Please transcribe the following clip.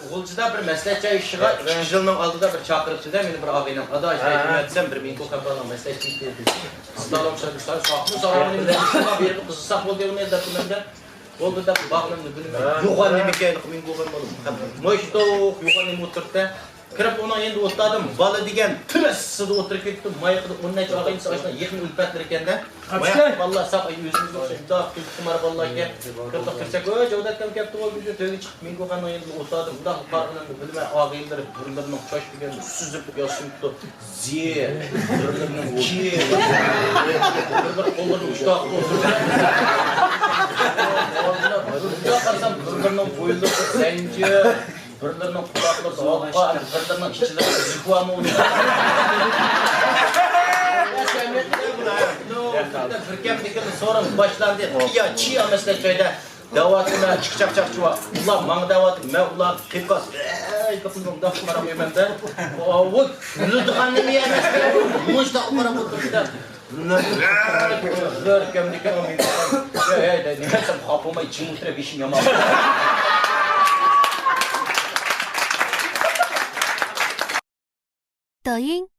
G'ulchida bir maslahatchi ishiga 2 yilning oldida bir chaqiriqchida meni bir og'aynim adosh aytmasam bir men ko'kapalan maslahatchi dedi. Salom shakar saqni salomini berishga berib qizsaq bo'ldi uni debimda. Bo'ldi deb bag'limni bilmayman. Yo'g'on nima ekanligini men ko'rmadim. Mo'shto yo'g'on nima o'tirdi. Kirib ona endi o'tladim. Bola degan tirissida o'tirib ketdim. May qilib o'rnacha og'ayni so'shdan yaqin ulfatlar ekanda. Vallahi saq o'zimizga o'xshaydi. Qilib bolalarga kirib kirsak, "Voy, Javdat kam kelibdi, voy, bizni to'yga chiqib men ko'rgan endi o'tladim." Bunday farqini bilmay og'ayinlar burunlarining chosh degan suzib yoshimdi. Ziy, burunlarining ki. Bir qo'llarni ushtoq o'tirdi. Yo qarsam burunlarining bo'yinda zanjir birlerinin kulakları soğukka, birlerinin içleri zikvamı oluyor. Firkem dikini sorun başlandı. Ya çiğ mesela köyde davatına çıkacak çuva. Ulan bana davatı, ben ulan kırkas. Kapının da kumaram yemende. O lütfen ne yemezler? Muşta kumaram oturdu. Firkem dikini o minnet. Ya ne desem kapıma içim utre bişim yamam.抖音。